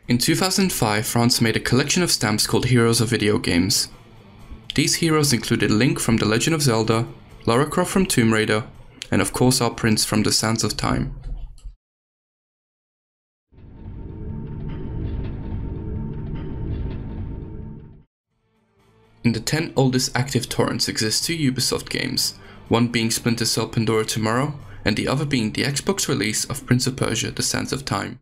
In 2005, France made a collection of stamps called Heroes of Video Games. These heroes included Link from The Legend of Zelda, Lara Croft from Tomb Raider, and of course our prince from The Sands of Time. In the 10 oldest active torrents exist 2 Ubisoft games, one being Splinter Cell Pandora Tomorrow, and the other being the Xbox release of Prince of Persia: The Sands of Time.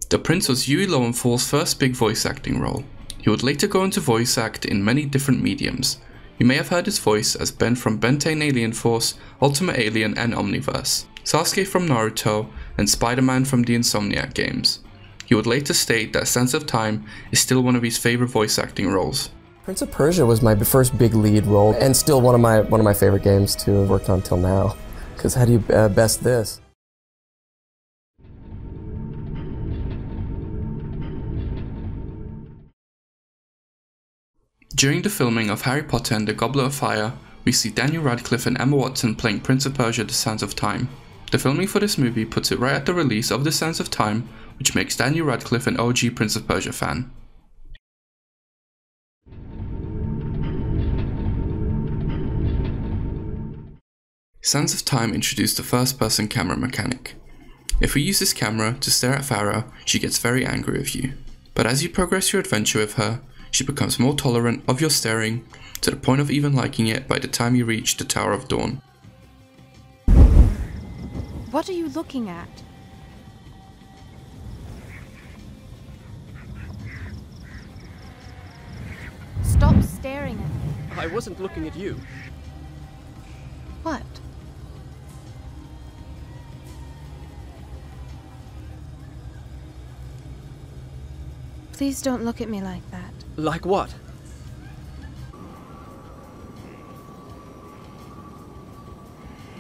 The Prince was Huey Lowenthal's first big voice acting role. He would later go on to voice act in many different mediums. You may have heard his voice as Ben from Ben 10 Alien Force, Ultimate Alien and Omniverse, Sasuke from Naruto, and Spider-Man from the Insomniac games. He would later state that Sands of Time is still one of his favorite voice acting roles. Prince of Persia was my first big lead role, and still one of my favorite games to have worked on till now. Because how do you best this? During the filming of Harry Potter and the Goblet of Fire, we see Daniel Radcliffe and Emma Watson playing Prince of Persia: The Sands of Time. The filming for this movie puts it right at the release of The Sands of Time, which makes Daniel Radcliffe an OG Prince of Persia fan. Sands of Time introduced the first-person camera mechanic. If we use this camera to stare at Farah, she gets very angry with you. But as you progress your adventure with her, she becomes more tolerant of your staring, to the point of even liking it by the time you reach the Tower of Dawn. What are you looking at? Stop staring at me. I wasn't looking at you. What? Please don't look at me like that. Like what?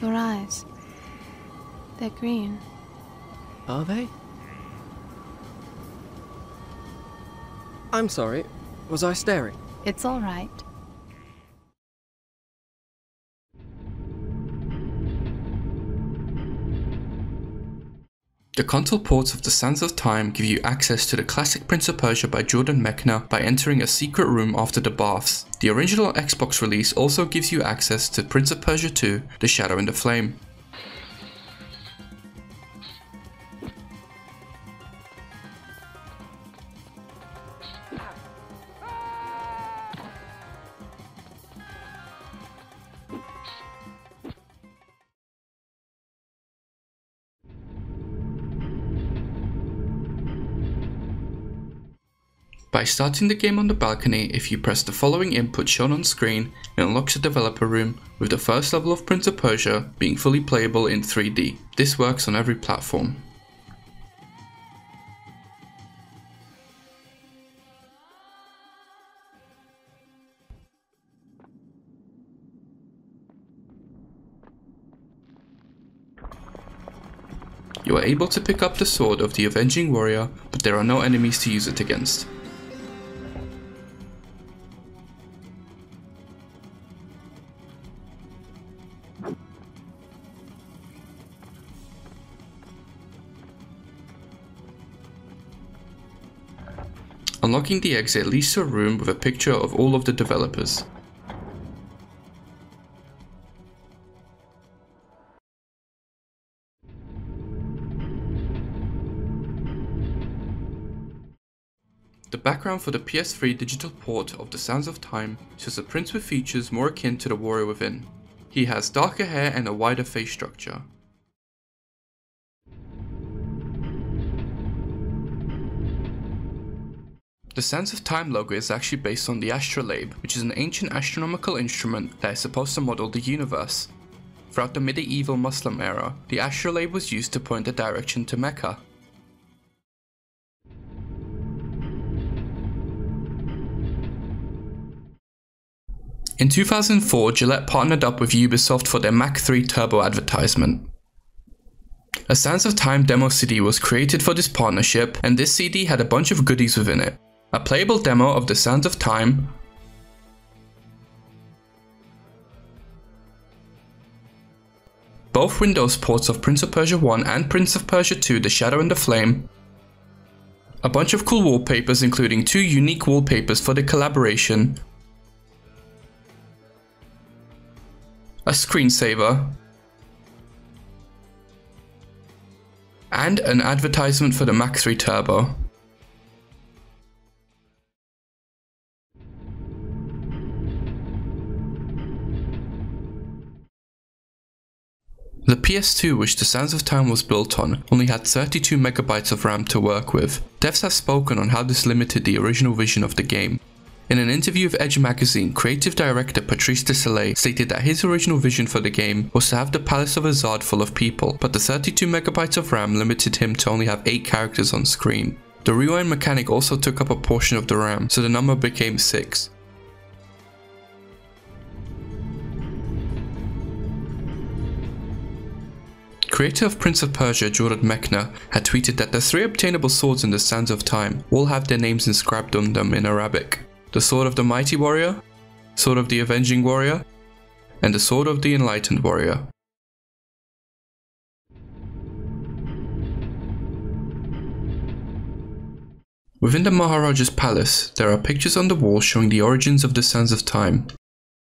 Your eyes. They're green. Are they? I'm sorry. Was I staring? It's all right. The console ports of The Sands of Time give you access to the classic Prince of Persia by Jordan Mechner by entering a secret room after the baths. The original Xbox release also gives you access to Prince of Persia 2: The Shadow and the Flame. By starting the game on the balcony, if you press the following input shown on screen, it unlocks a developer room, with the first level of Prince of Persia being fully playable in 3D. This works on every platform. You are able to pick up the sword of the Avenging Warrior, but there are no enemies to use it against. Unlocking the exit leads to a room with a picture of all of the developers. The background for the PS3 digital port of The Sands of Time shows a prince with features more akin to the warrior within. He has darker hair and a wider face structure. The Sands of Time logo is actually based on the astrolabe, which is an ancient astronomical instrument that is supposed to model the universe. Throughout the medieval Muslim era, the astrolabe was used to point the direction to Mecca. In 2004, Gillette partnered up with Ubisoft for their Mach 3 Turbo advertisement. A Sands of Time demo CD was created for this partnership, and this CD had a bunch of goodies within it. A playable demo of The Sands of Time, both Windows ports of Prince of Persia 1 and Prince of Persia 2 The Shadow and the Flame, a bunch of cool wallpapers including 2 unique wallpapers for the collaboration, a screensaver, and an advertisement for the Mach 3 Turbo. The PS2, which The Sands of Time was built on, only had 32 MB of RAM to work with. Devs have spoken on how this limited the original vision of the game. In an interview with Edge magazine, creative director Patrice Desailly stated that his original vision for the game was to have the Palace of Azad full of people, but the 32 MB of RAM limited him to only have 8 characters on screen. The rewind mechanic also took up a portion of the RAM, so the number became 6. Creator of Prince of Persia, Jordan Mechner, had tweeted that the 3 obtainable swords in the Sands of Time all have their names inscribed on them in Arabic. The Sword of the Mighty Warrior, Sword of the Avenging Warrior, and the Sword of the Enlightened Warrior. Within the Maharaja's palace, there are pictures on the wall showing the origins of the Sands of Time.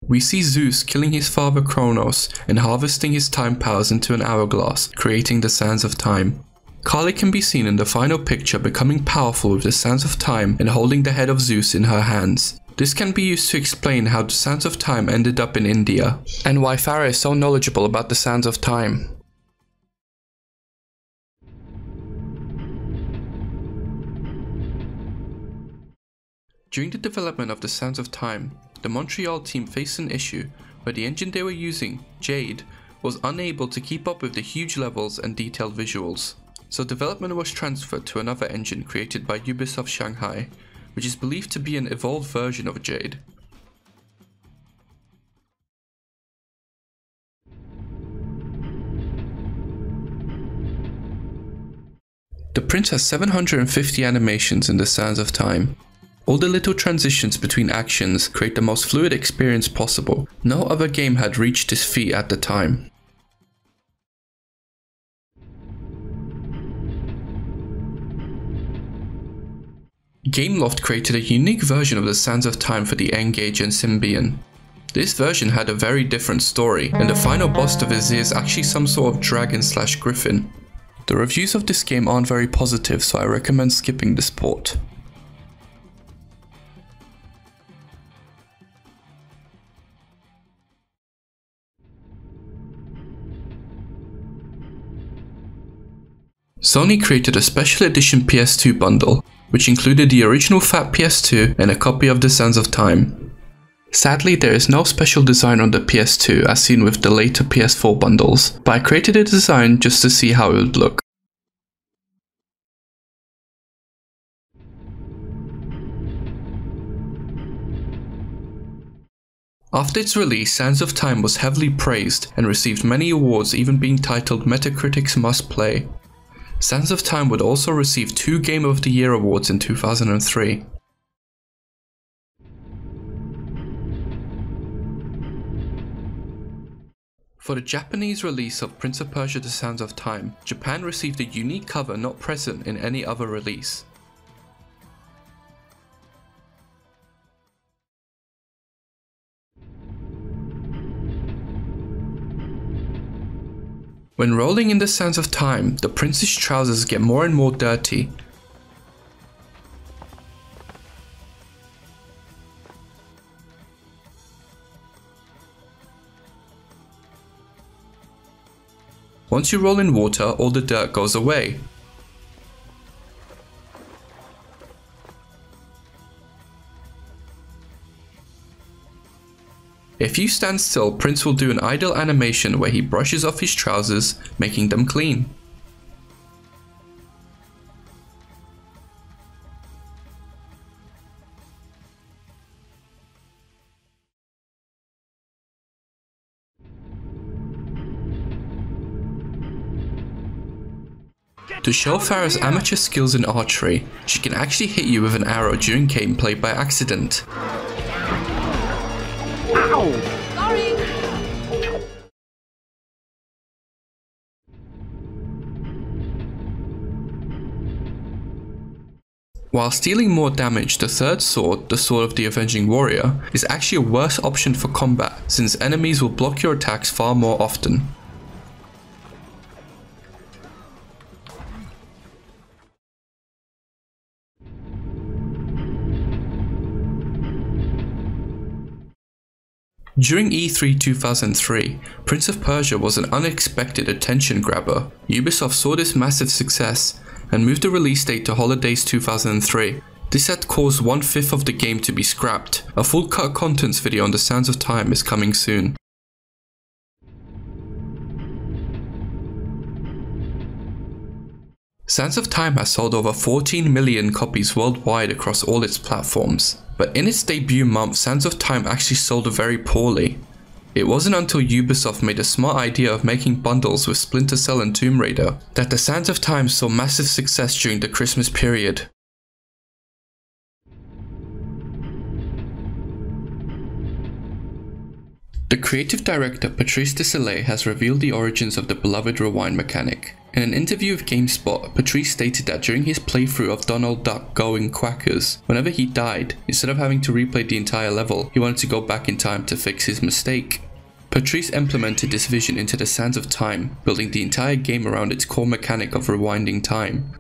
We see Zeus killing his father Kronos and harvesting his time powers into an hourglass, creating the Sands of Time. Kali can be seen in the final picture becoming powerful with the Sands of Time and holding the head of Zeus in her hands. This can be used to explain how the Sands of Time ended up in India, and why Farah is so knowledgeable about the Sands of Time. During the development of the Sands of Time, the Montreal team faced an issue where the engine they were using, Jade, was unable to keep up with the huge levels and detailed visuals. So development was transferred to another engine created by Ubisoft Shanghai, which is believed to be an evolved version of Jade. The Prince has 750 animations in the Sands of Time. All the little transitions between actions create the most fluid experience possible. No other game had reached this feat at the time. Gameloft created a unique version of the Sands of Time for the N-Gage and Symbian. This version had a very different story, and the final boss, the Vizier, is actually some sort of dragon/griffin. The reviews of this game aren't very positive, so I recommend skipping this port. Sony created a special edition PS2 bundle, which included the original fat PS2 and a copy of the Sands of Time. Sadly, there is no special design on the PS2 as seen with the later PS4 bundles, but I created a design just to see how it would look. After its release, Sands of Time was heavily praised and received many awards, even being titled Metacritic's Must Play. Sands of Time would also receive 2 Game of the Year awards in 2003. For the Japanese release of Prince of Persia: The Sands of Time, Japan received a unique cover not present in any other release. When rolling in the Sands of Time, the prince's trousers get more and more dirty. Once you roll in water, all the dirt goes away. If you stand still, Prince will do an idle animation where he brushes off his trousers, making them clean. To show Farah's amateur skills in archery, she can actually hit you with an arrow during gameplay by accident. Ow! While dealing more damage, the third sword, the Sword of the Avenging Warrior, is actually a worse option for combat since enemies will block your attacks far more often. During E3 2003, Prince of Persia was an unexpected attention grabber. Ubisoft saw this massive success and moved the release date to holidays 2003. This had caused 1/5 of the game to be scrapped. A full cut contents video on the Sands of Time is coming soon. Sands of Time has sold over 14 million copies worldwide across all its platforms. But in its debut month, Sands of Time actually sold very poorly. It wasn't until Ubisoft made a smart idea of making bundles with Splinter Cell and Tomb Raider that the Sands of Time saw massive success during the Christmas period. The creative director Patrice Désilets has revealed the origins of the beloved rewind mechanic. In an interview with GameSpot, Patrice stated that during his playthrough of Donald Duck Going Quackers, whenever he died, instead of having to replay the entire level, he wanted to go back in time to fix his mistake. Patrice implemented this vision into the Sands of Time, building the entire game around its core mechanic of rewinding time.